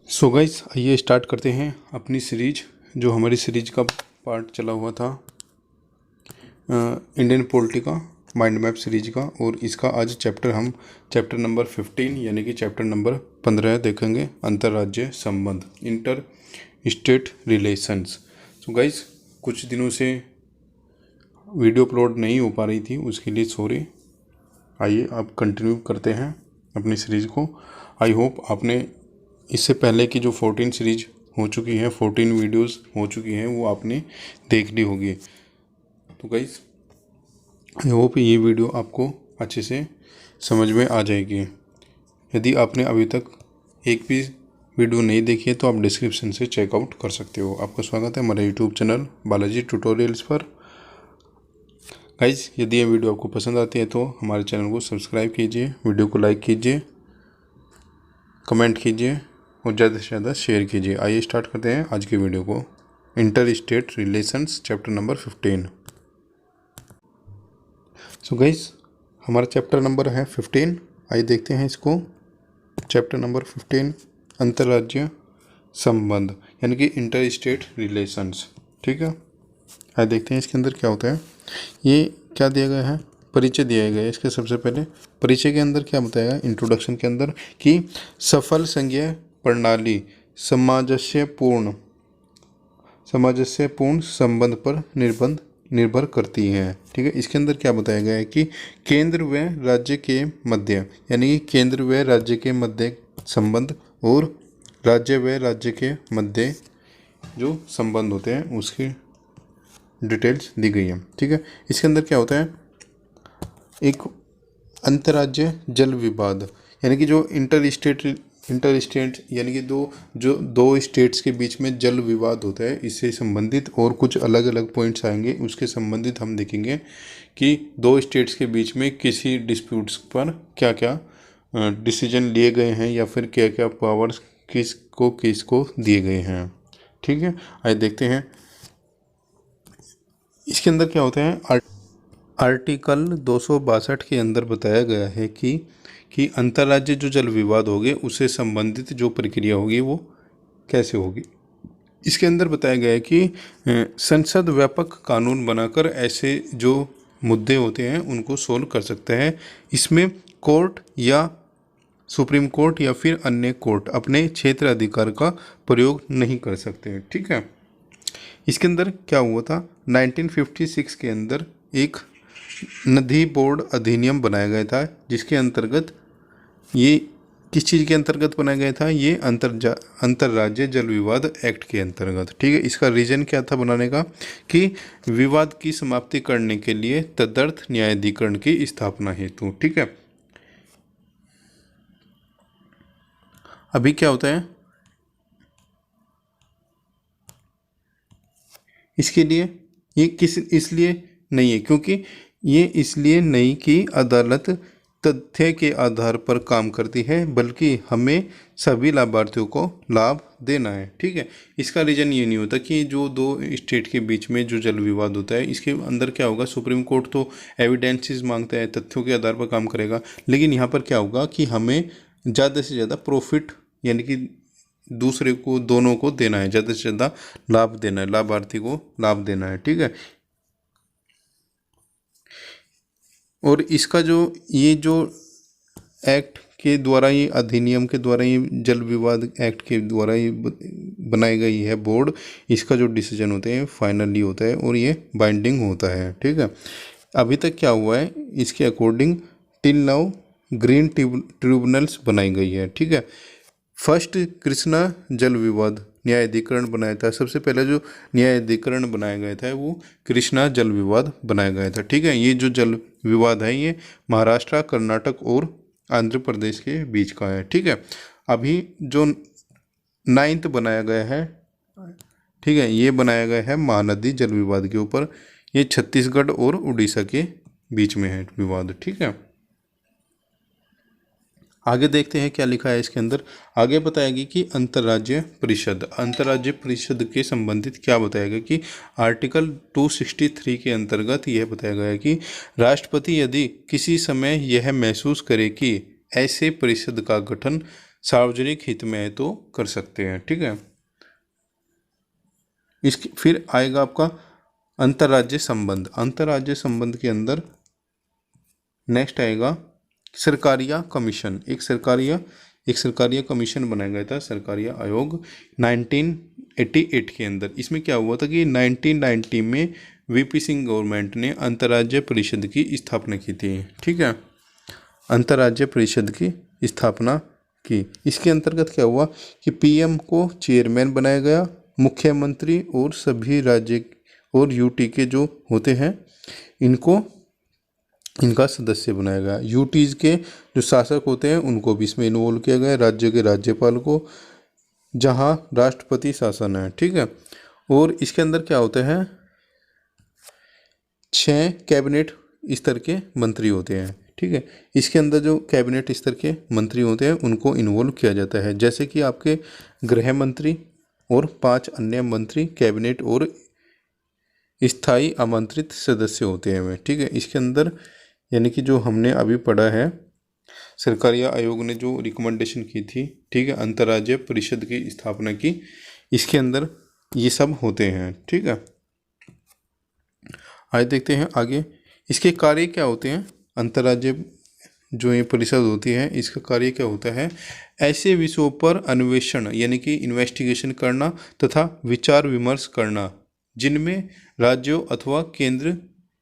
So guys, आइए start करते हैं अपनी सीरीज। जो हमारी सीरीज का पार्ट चला हुआ था इंडियन पॉलिटी का, माइंड मैप सीरीज का, और इसका आज चैप्टर नंबर 15 यानी कि चैप्टर नंबर 15 देखेंगे, अंतर्राज्यीय संबंध, inter state relations. So guys, कुछ दिनों से वीडियो अपलोड नहीं हो पा रही थी, उसके लिए सॉरी। आइए आप कंटिन्यू करते हैं अपनी सीरीज़ को। आई होप आपने इससे पहले की जो 14 सीरीज हो चुकी है, 14 वीडियोस हो चुकी हैं, वो आपने देख ली होगी। तो गाइस, आई होप ये वीडियो आपको अच्छे से समझ में आ जाएगी। यदि आपने अभी तक एक भी वीडियो नहीं देखी है तो आप डिस्क्रिप्शन से चेकआउट कर सकते हो। आपका स्वागत है हमारे यूट्यूब चैनल बालाजी ट्यूटोरियल्स पर। गाइस, यदि ये वीडियो आपको पसंद आती है तो हमारे चैनल को सब्सक्राइब कीजिए, वीडियो को लाइक कीजिए, कमेंट कीजिए और ज़्यादा से ज़्यादा शेयर कीजिए। आइए स्टार्ट करते हैं आज की वीडियो को। Inter state relations chapter number 15। So guys, हमारा चैप्टर नंबर है 15। आइए देखते हैं इसको। चैप्टर नंबर 15, अंतर्राज्यीय संबंध यानी कि इंटर स्टेट रिलेशंस। ठीक है, आइए देखते हैं इसके अंदर क्या होता है। ये क्या दिया गया है, परिचय दिया गया है। इसके सबसे पहले परिचय के अंदर क्या बताया, इंट्रोडक्शन के अंदर, कि सफल संघीय प्रणाली सामंजस्य पूर्ण संबंध पर निर्भर करती है। ठीक है, इसके अंदर क्या बताया गया है कि केंद्र व राज्य के मध्य, यानी कि केंद्र व राज्य के मध्य संबंध और राज्य व राज्य के मध्य जो संबंध होते हैं उसकी डिटेल्स दी गई है। ठीक है, इसके अंदर क्या होता है, एक अंतर्राज्यीय जल विवाद, यानी कि जो इंटर स्टेट यानी कि दो स्टेट्स के बीच में जल विवाद होता है, इससे संबंधित और कुछ अलग अलग पॉइंट्स आएंगे, उसके संबंधित हम देखेंगे कि दो स्टेट्स के बीच में किसी डिस्प्यूट्स पर क्या क्या डिसीजन लिए गए हैं या फिर क्या क्या पावर्स किसको दिए गए हैं। ठीक है, आइए देखते हैं इसके अंदर क्या होता है। आर्टिकल 262 के अंदर बताया गया है कि अंतर्राज्यीय जो जल विवाद होंगे उससे संबंधित जो प्रक्रिया होगी वो कैसे होगी। इसके अंदर बताया गया है कि संसद व्यापक कानून बनाकर ऐसे जो मुद्दे होते हैं उनको सोल्व कर सकते हैं। इसमें कोर्ट या सुप्रीम कोर्ट या फिर अन्य कोर्ट अपने क्षेत्र अधिकार का प्रयोग नहीं कर सकते। ठीक है, इसके अंदर क्या हुआ था, 1956 के अंदर एक नदी बोर्ड अधिनियम बनाया गया था, जिसके अंतर्गत ये किस चीज़ के अंतर्गत बनाया गया था, ये अंतर्राज्यीय जल विवाद एक्ट के अंतर्गत। ठीक है, इसका रीजन क्या था बनाने का, कि विवाद की समाप्ति करने के लिए तदर्थ न्यायाधिकरण की स्थापना हेतु। ठीक है, अभी क्या होता है, इसके लिए ये इसलिए नहीं है, क्योंकि ये इसलिए नहीं कि अदालत तथ्य के आधार पर काम करती है, बल्कि हमें सभी लाभार्थियों को लाभ देना है। ठीक है, इसका रीजन ये नहीं होता कि जो दो स्टेट के बीच में जो जल विवाद होता है इसके अंदर क्या होगा, सुप्रीम कोर्ट तो एविडेंसेस मांगता है, तथ्यों के आधार पर काम करेगा, लेकिन यहाँ पर क्या होगा कि हमें ज़्यादा से ज़्यादा प्रॉफिट यानी कि दूसरे को, दोनों को देना है, ज़्यादा से ज़्यादा लाभ देना है, लाभार्थी को लाभ देना है। ठीक है, और इसका ये जो एक्ट के द्वारा, ये अधिनियम के द्वारा, ये जल विवाद एक्ट के द्वारा ये बनाई गई है बोर्ड, इसका जो डिसीजन होते हैं फाइनली होता है और ये बाइंडिंग होता है। ठीक है, अभी तक क्या हुआ है, इसके according till now green tribunals बनाई गई है। ठीक है, फर्स्ट कृष्णा जल विवाद न्यायाधिकरण बनाया था, सबसे पहला जो न्यायाधिकरण बनाया गया था वो कृष्णा जल विवाद बनाया गया था। ठीक है, ये जो जल विवाद है ये महाराष्ट्र, कर्नाटक और आंध्र प्रदेश के बीच का है। ठीक है, अभी जो 9th बनाया गया है, ठीक है, ये बनाया गया है महानदी जल विवाद के ऊपर, ये छत्तीसगढ़ और उड़ीसा के बीच में है विवाद। ठीक है, आगे देखते हैं क्या लिखा है इसके अंदर। आगे बताएगी कि अंतर्राज्यीय परिषद के संबंधित क्या बताया गया कि आर्टिकल 263 के अंतर्गत यह बताया गया कि राष्ट्रपति यदि किसी समय यह महसूस करे कि ऐसे परिषद का गठन सार्वजनिक हित में है तो कर सकते हैं। ठीक है, इसके फिर आएगा आपका अंतर्राज्य संबंध। अंतर्राज्य संबंध के अंदर नेक्स्ट आएगा सरकारिया कमीशन। एक सरकारिया कमीशन बनाया गया था, सरकारिया आयोग 1988 के अंदर। इसमें क्या हुआ था कि 1990 में वीपी सिंह गवर्नमेंट ने अंतर्राज्य परिषद की स्थापना की थी। ठीक है, अंतर्राज्य परिषद की स्थापना की। इसके अंतर्गत क्या हुआ कि पीएम को चेयरमैन बनाया गया, मुख्यमंत्री और सभी राज्य और यूटी के जो होते हैं इनका सदस्य बनाया गया। यूटीज के जो शासक होते हैं उनको भी इसमें इन्वॉल्व किया गया, राज्य के राज्यपाल को, जहां राष्ट्रपति शासन है। ठीक है, और इसके अंदर क्या होते हैं 6 कैबिनेट स्तर के मंत्री होते हैं। ठीक है, इसके अंदर जो कैबिनेट स्तर के मंत्री होते हैं उनको इन्वॉल्व किया जाता है, जैसे कि आपके गृह मंत्री और 5 अन्य मंत्री कैबिनेट और स्थायी आमंत्रित सदस्य होते हैं। ठीक है, इसके अंदर यानी कि जो हमने अभी पढ़ा है, सरकारी आयोग ने जो रिकमेंडेशन की थी, ठीक है, अंतर्राज्यीय परिषद की स्थापना की, इसके अंदर ये सब होते हैं। ठीक है, आइए देखते हैं आगे इसके कार्य क्या होते हैं। अंतर्राज्यीय जो ये परिषद होती है इसका कार्य क्या होता है, ऐसे विषयों पर अन्वेषण यानी कि इन्वेस्टिगेशन करना तथा विचार विमर्श करना जिनमें राज्यों अथवा केंद्र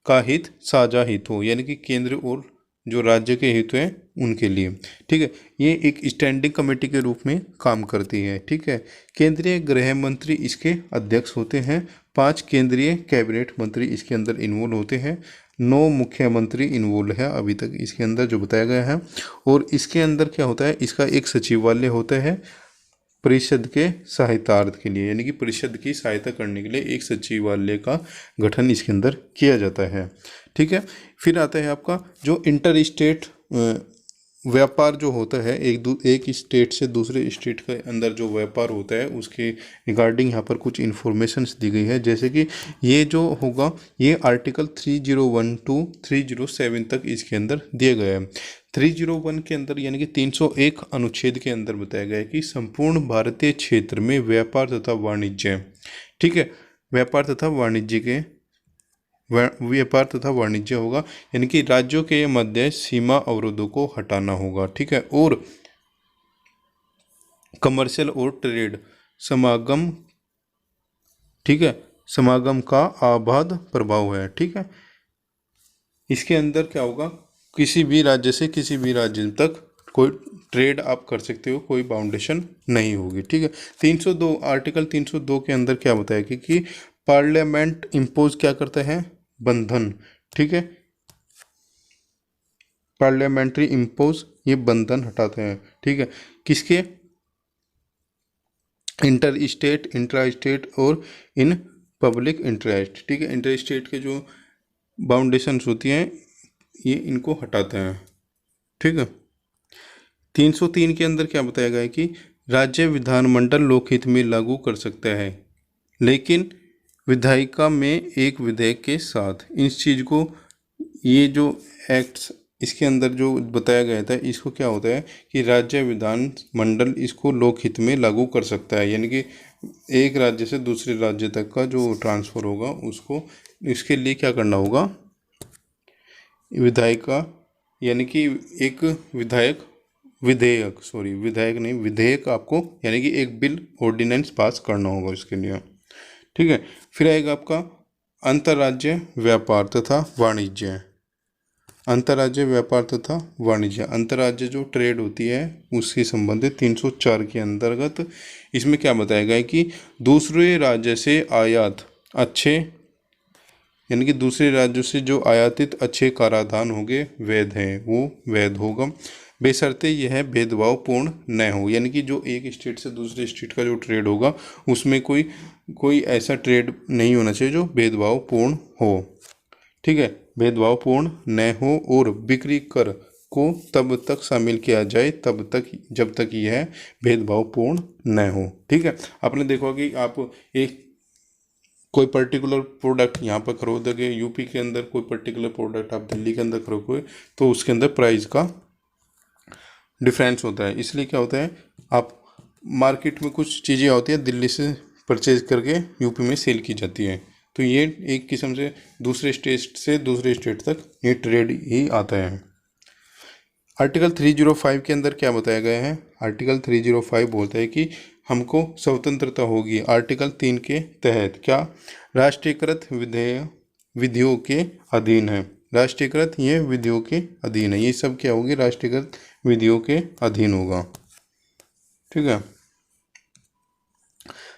का हित साझा हित हो, यानी कि केंद्र और जो राज्य के हित हैं उनके लिए। ठीक है, ये एक स्टैंडिंग कमेटी के रूप में काम करती है। ठीक है, केंद्रीय गृह मंत्री इसके अध्यक्ष होते हैं, 5 केंद्रीय कैबिनेट मंत्री इसके अंदर इन्वॉल्व होते हैं, 9 मुख्यमंत्री इन्वॉल्व है अभी तक इसके अंदर जो बताया गया है। और इसके अंदर क्या होता है, इसका एक सचिवालय होता है परिषद के सहायतार्थ के लिए, यानी कि परिषद की सहायता करने के लिए एक सचिवालय का गठन इसके अंदर किया जाता है। ठीक है, फिर आता है आपका जो इंटर स्टेट व्यापार जो होता है, एक स्टेट से दूसरे स्टेट के अंदर जो व्यापार होता है उसके रिगार्डिंग यहाँ पर कुछ इन्फॉर्मेशंस दी गई है, जैसे कि ये जो होगा ये आर्टिकल 301 to 307 तक इसके अंदर दिया गया है। 301 के अंदर यानी कि 301 अनुच्छेद के अंदर बताया गया है कि संपूर्ण भारतीय क्षेत्र में व्यापार तथा वाणिज्य, ठीक है, व्यापार तथा वाणिज्य होगा, यानी कि राज्यों के मध्य सीमा अवरोधों को हटाना होगा। ठीक है, और कमर्शियल और ट्रेड समागम, ठीक है, समागम का आबाद प्रभाव है। ठीक है, इसके अंदर क्या होगा, किसी भी राज्य से किसी भी राज्य तक कोई ट्रेड आप कर सकते हो, कोई बाउंडेशन नहीं होगी। ठीक है, 302 आर्टिकल 302 के अंदर क्या बताया कि पार्लियामेंट इम्पोज क्या करता है, बंधन। ठीक है, पार्लियामेंट्री इम्पोज ये बंधन हटाते हैं। ठीक है, किसके, इंटर स्टेट, इंट्रा स्टेट और इन पब्लिक इंटरेस्ट। ठीक है, इंटर स्टेट के जो बाउंडेशंस होती हैं ये इनको हटाते हैं। ठीक है, 303 के अंदर क्या बताया गया है कि राज्य विधानमंडल लोकहित में लागू कर सकता है, लेकिन विधायिका में एक विधेयक के साथ। इस चीज़ को, ये जो एक्ट्स इसके अंदर जो बताया गया था, इसको क्या होता है कि राज्य विधानमंडल इसको लोकहित में लागू कर सकता है, यानी कि एक राज्य से दूसरे राज्य तक का जो ट्रांसफ़र होगा उसको, इसके लिए क्या करना होगा, विधायिका यानी कि एक विधेयक आपको यानी कि एक बिल ऑर्डिनेंस पास करना होगा इसके लिए। ठीक है, फिर आएगा आपका अंतर्राज्य व्यापार तथा वाणिज्य। अंतर्राज्य व्यापार तथा वाणिज्य, अंतर्राज्य जो ट्रेड होती है उससे संबंधित 304 के अंतर्गत इसमें क्या बताया गया है कि दूसरे राज्य से आयात अच्छे, यानी कि दूसरे राज्यों से जो आयातित अच्छे कराधान होंगे वैध हैं, वो वैध होगा, बेशर्ते यह भेदभावपूर्ण न हो, यानी कि जो एक स्टेट से दूसरे स्टेट का जो ट्रेड होगा उसमें कोई ऐसा ट्रेड नहीं होना चाहिए जो भेदभावपूर्ण हो। ठीक है, भेदभावपूर्ण न हो, और बिक्री कर को तब तक शामिल किया जाए जब तक यह भेदभावपूर्ण न हो। ठीक है, आपने देखा कि आप एक कोई पर्टिकुलर प्रोडक्ट यहाँ पर खरीदोगे, यूपी के अंदर कोई पर्टिकुलर प्रोडक्ट आप दिल्ली के अंदर खरीदोगे तो उसके अंदर प्राइस का डिफरेंस होता है, इसलिए क्या होता है आप मार्केट में कुछ चीज़ें होती हैं दिल्ली से परचेज करके यूपी में सेल की जाती है, तो ये एक किस्म से दूसरे स्टेट से दूसरे स्टेट तक ये ट्रेड ही आता है। आर्टिकल 305 के अंदर क्या बताया गया है? आर्टिकल 305 बोलता है कि हमको स्वतंत्रता होगी। आर्टिकल 3 के तहत क्या? राष्ट्रीयकृत विधियों के अधीन है। राष्ट्रीयकृत ये विधियों के अधीन है, ये सब क्या होगी? राष्ट्रीयकृत विधियों के अधीन होगा। ठीक है।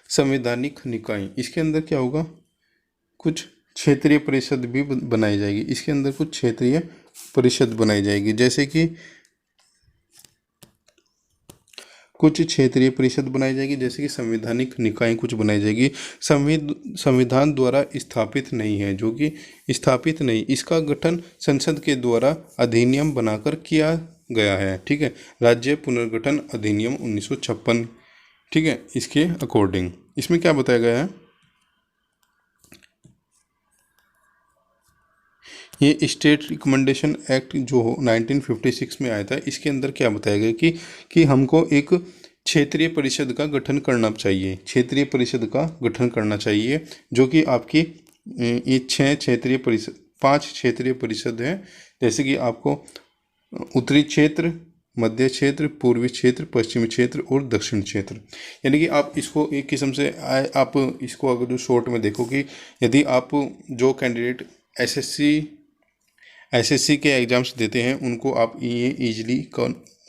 संवैधानिक निकाय, इसके अंदर क्या होगा? कुछ क्षेत्रीय परिषद भी बनाई जाएगी। इसके अंदर कुछ क्षेत्रीय परिषद बनाई जाएगी, जैसे कि कुछ क्षेत्रीय परिषद बनाई जाएगी, जैसे कि संवैधानिक निकाय कुछ बनाई जाएगी। संविधान द्वारा स्थापित नहीं है, जो कि स्थापित नहीं, इसका गठन संसद के द्वारा अधिनियम बनाकर किया गया है। ठीक है। राज्य पुनर्गठन अधिनियम 1956। ठीक है। इसके अकॉर्डिंग इसमें क्या बताया गया है? ये स्टेट रिकमेंडेशन एक्ट जो 1956 में आया था, इसके अंदर क्या बताया गया कि हमको एक क्षेत्रीय परिषद का गठन करना चाहिए। क्षेत्रीय परिषद का गठन करना चाहिए, जो कि आपकी ये 5 क्षेत्रीय परिषद हैं, जैसे कि आपको उत्तरी क्षेत्र, मध्य क्षेत्र, पूर्वी क्षेत्र, पश्चिमी क्षेत्र और दक्षिण क्षेत्र। यानी कि आप इसको एक किस्म से आप इसको अगर जो शॉर्ट में देखो कि यदि आप जो कैंडिडेट एसएससी के एग्ज़ाम्स देते हैं उनको आप ये ईजिली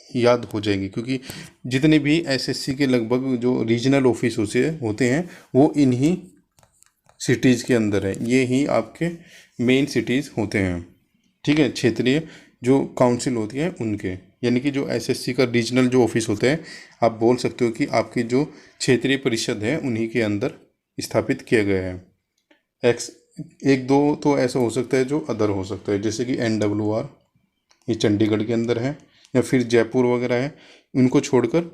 याद हो जाएंगे, क्योंकि जितने भी एसएससी के लगभग जो रीजनल ऑफिस होते हैं वो इन्हीं सिटीज़ के अंदर है, ये ही आपके मेन सिटीज़ होते हैं। ठीक है। क्षेत्रीय जो काउंसिल होती है उनके, यानी कि जो एसएससी का रीजनल जो ऑफिस होता है, आप बोल सकते हो कि आपकी जो क्षेत्रीय परिषद है उन्हीं के अंदर स्थापित किया गया है। एक दो तो ऐसा हो सकता है जो अदर हो सकता है, जैसे कि NWR, ये चंडीगढ़ के अंदर है, या फिर जयपुर वगैरह है, उनको छोड़कर।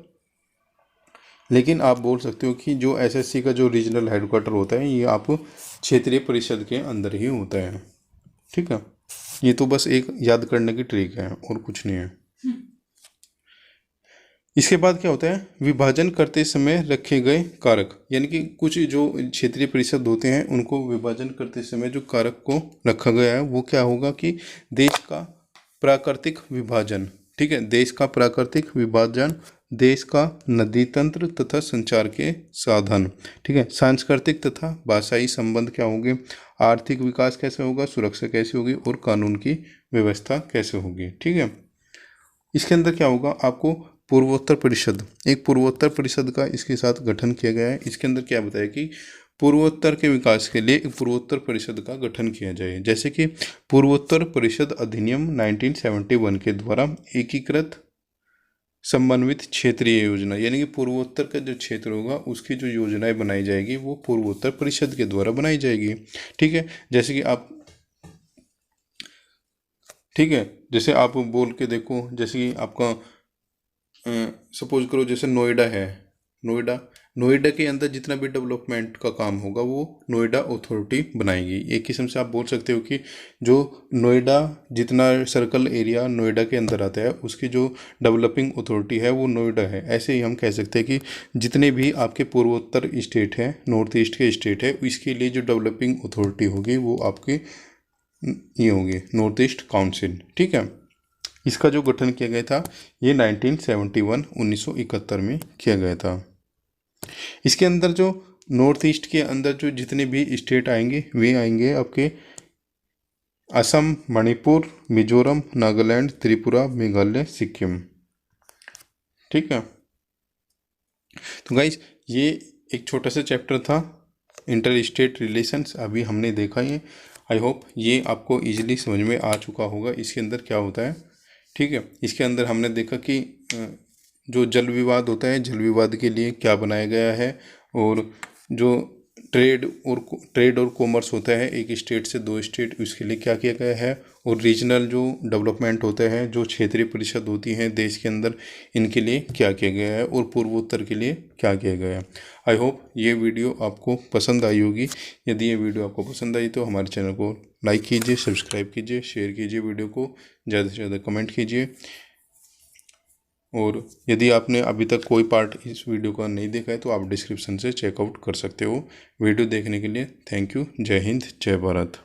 लेकिन आप बोल सकते हो कि जो एसएससी का जो रीजनल हेडक्वार्टर होता है ये आप क्षेत्रीय परिषद के अंदर ही होता है। ठीक है। ये तो बस एक याद करने की ट्रिक है और कुछ नहीं है। इसके बाद क्या होता है? विभाजन करते समय रखे गए कारक, यानी कि कुछ जो क्षेत्रीय परिषद होते हैं उनको विभाजन करते समय जो कारक को रखा गया है वो क्या होगा कि देश का प्राकृतिक विभाजन। ठीक है। देश का प्राकृतिक विभाजन, देश का नदी तंत्र तथा संचार के साधन। ठीक है। सांस्कृतिक तथा भाषाई संबंध क्या होंगे? आर्थिक विकास कैसे होगा? सुरक्षा कैसे होगी? और कानून की व्यवस्था कैसे होगी? ठीक है। इसके अंदर क्या होगा? आपको पूर्वोत्तर परिषद, एक पूर्वोत्तर परिषद का इसके साथ गठन किया गया है। इसके अंदर क्या बताया कि पूर्वोत्तर के विकास के लिए एक पूर्वोत्तर परिषद का गठन किया जाए, जैसे कि पूर्वोत्तर परिषद अधिनियम 1971 के द्वारा एकीकृत समन्वित क्षेत्रीय योजना, यानी कि पूर्वोत्तर का जो क्षेत्र होगा उसकी जो योजनाएं बनाई जाएगी वो पूर्वोत्तर परिषद के द्वारा बनाई जाएगी। ठीक है। जैसे कि आप ठीक है, जैसे आप बोल के देखो, जैसे कि आपका सपोज करो जैसे नोएडा है, नोएडा के अंदर जितना भी डेवलपमेंट का काम होगा वो नोएडा अथॉरिटी बनाएगी। एक किस्म से आप बोल सकते हो कि जो नोएडा जितना सर्कल एरिया नोएडा के अंदर आता है उसकी जो डेवलपिंग अथॉरिटी है वो नोएडा है। ऐसे ही हम कह सकते हैं कि जितने भी आपके पूर्वोत्तर स्टेट हैं, नॉर्थ ईस्ट के स्टेट है, इसके लिए जो डेवलपिंग अथॉरिटी होगी वो आपकी ये होगी नॉर्थ ईस्ट काउंसिल। ठीक है। इसका जो गठन किया गया था ये 1971 में किया गया था। इसके अंदर जो नॉर्थ ईस्ट के अंदर जो जितने भी स्टेट आएंगे वे आएंगे आपके असम, मणिपुर, मिजोरम, नागालैंड, त्रिपुरा, मेघालय, सिक्किम। ठीक है। तो गाइस ये एक छोटा सा चैप्टर था इंटर स्टेट रिलेशंस, अभी हमने देखा ये। आई होप ये आपको इजीली समझ में आ चुका होगा इसके अंदर क्या होता है। ठीक है। इसके अंदर हमने देखा कि जो जल विवाद होता है, जल विवाद के लिए क्या बनाया गया है, और जो ट्रेड और कॉमर्स होता है एक स्टेट से दो स्टेट, उसके लिए क्या किया गया है, और रीजनल जो डेवलपमेंट होता है, जो क्षेत्रीय परिषद होती हैं देश के अंदर, इनके लिए क्या किया गया है, और पूर्वोत्तर के लिए क्या किया गया है। आई होप ये वीडियो आपको पसंद आई होगी। यदि ये वीडियो आपको पसंद आई तो हमारे चैनल को लाइक कीजिए, सब्सक्राइब कीजिए, शेयर कीजिए, वीडियो को ज़्यादा से ज़्यादा कमेंट कीजिए, और यदि आपने अभी तक कोई पार्ट इस वीडियो का नहीं देखा है तो आप डिस्क्रिप्शन से चेकआउट कर सकते हो। वीडियो देखने के लिए थैंक यू। जय हिंद, जय भारत।